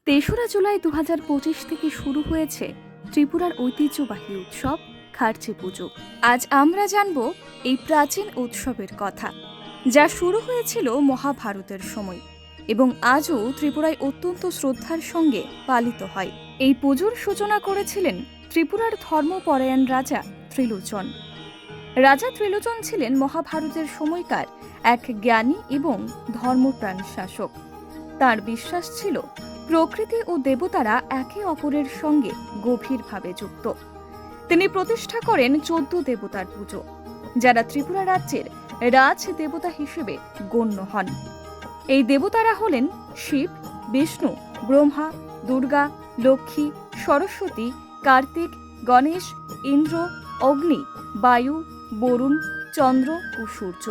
তেসরা জুলাই 2025 থেকে শুরু হয়েছে ত্রিপুরার ঐতিহ্যবাহী উৎসব খার্চে পুজো। আজ আমরা জানব এই প্রাচীন উৎসবের কথা, যা শুরু হয়েছিল মহাভারতের সময় এবং আজও ত্রিপুরায় অত্যন্ত শ্রদ্ধার সঙ্গে পালিত হয়। এই পুজোর সূচনা করেছিলেন ত্রিপুরার ধর্মপরায়ণ রাজা ত্রিলোচন। রাজা ত্রিলোচন ছিলেন মহাভারতের সময়কার এক জ্ঞানী এবং ধর্মপ্রাণ শাসক। তার বিশ্বাস ছিল প্রকৃতি ও দেবতারা একে অপরের সঙ্গে গভীরভাবে যুক্ত। তিনি প্রতিষ্ঠা করেন 14 দেবতার পুজো, যারা ত্রিপুরা রাজ্যের রাজ দেবতা হিসেবে গণ্য হন। এই দেবতারা হলেন শিব, বিষ্ণু, ব্রহ্মা, দুর্গা, লক্ষ্মী, সরস্বতী, কার্তিক, গণেশ, ইন্দ্র, অগ্নি, বায়ু, বরুণ, চন্দ্র ও সূর্য।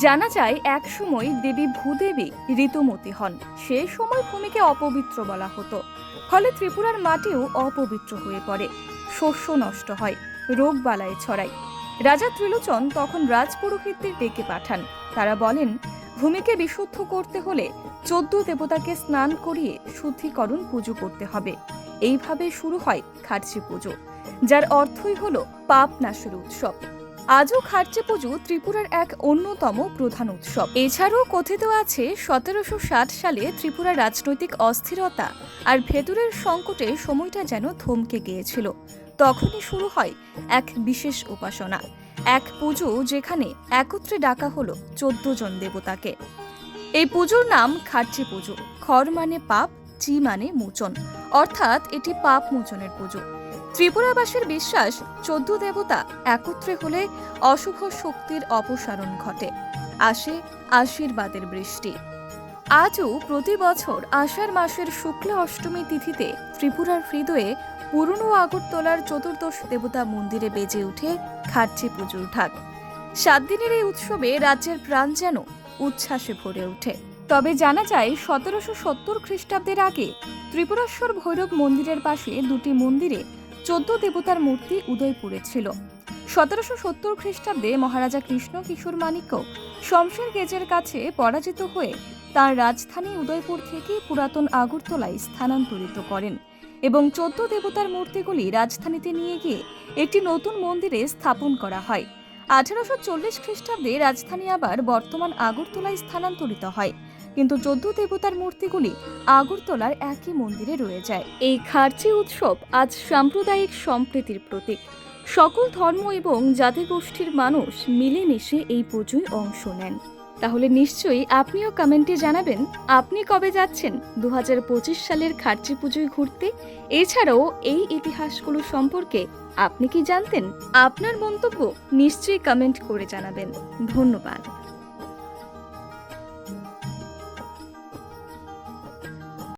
জানা যায় একসময় দেবী ভূদেবী ঋতুমতী হন। সে সময় ভূমিকে অপবিত্র বলা হতো, ফলে ত্রিপুরার মাটিও অপবিত্র হয়ে পড়ে, শস্য নষ্ট হয়, রোগ বালাই ছড়ায়। রাজা ত্রিলোচন তখন রাজপুরোহিতদের ডেকে পাঠান। তারা বলেন, ভূমিকে বিশুদ্ধ করতে হলে 14 দেবতাকে স্নান করিয়ে শুদ্ধিকরণ পুজো করতে হবে। এইভাবে শুরু হয় খার্চে পুজো, যার অর্থই হলো পাপ নাশের উৎসব। আজও খার্চে পুজো ত্রিপুরার এক অন্যতম প্রধান উৎসব। এছাড়াও কথিত আছে 1760 সালে ত্রিপুরার রাজনৈতিক অস্থিরতা আর ভেতরের সংকটে সময়টা যেন থমকে গিয়েছিল। তখনই শুরু হয় এক বিশেষ উপাসনা, এক পুজো যেখানে একত্রে ডাকা হলো 14 জন দেবতাকে। এই পুজোর নাম খার্চে পুজো। খর মানে পাপ, চি মানে মোচন, অর্থাৎ এটি পাপ মোচনের পুজো। ত্রিপুরাবাসীর বিশ্বাস 14 দেবতা একত্রে হলে অশুভ শক্তির অপসারণ ঘটে, আসে আশীর্বাদের বৃষ্টি। আজও প্রতি বছর আষাঢ় মাসের শুক্লা অষ্টমী তিথিতে ত্রিপুরার হৃদয়ে পুরনো আগরতলার চতুর্দশ দেবতা মন্দিরে বেজে ওঠে খার্চে পুজোর ঢাক। 7 দিনের এই উৎসবে রাজ্যের প্রাণ যেন উচ্ছ্বাসে ভরে ওঠে। তবে জানা যায় 1770 খ্রিস্টাব্দের আগে ত্রিপুরেশ্বর ভৈরব মন্দিরের পাশে দুটি মন্দিরে 14 দেবতার মূর্তি উদয়পুরে ছিল। 1770 খ্রিস্টাব্দে মহারাজা কৃষ্ণ কিশোর মাণিক্য শমশের গেজের কাছে পরাজিত হয়ে তার রাজধানী উদয়পুর থেকে পুরাতন আগরতলায় স্থানান্তরিত করেন এবং 14 দেবতার মূর্তিগুলি রাজধানীতে নিয়ে গিয়ে একটি নতুন মন্দিরে স্থাপন করা হয়। 1840 খ্রিস্টাব্দে রাজধানী আবার বর্তমান আগরতলায় স্থানান্তরিত হয়, কিন্তু 14 দেবতার মূর্তিগুলি আগরতলার একই মন্দিরে রয়ে যায়। এই খার্চে উৎসব আজ সাম্প্রদায়িক সম্প্রীতির প্রতীক। সকল ধর্ম এবং জাতিগোষ্ঠীর মানুষ মিলেমিশে এই পুজোয় অংশ নেন। তাহলে নিশ্চয়ই আপনিও কমেন্টে জানাবেন আপনি কবে যাচ্ছেন 2025 সালের খার্চে পুজোয় ঘুরতে। এছাড়াও এই ইতিহাসগুলো সম্পর্কে আপনি কি জানতেন? আপনার মন্তব্য নিশ্চয়ই কমেন্ট করে জানাবেন। ধন্যবাদ।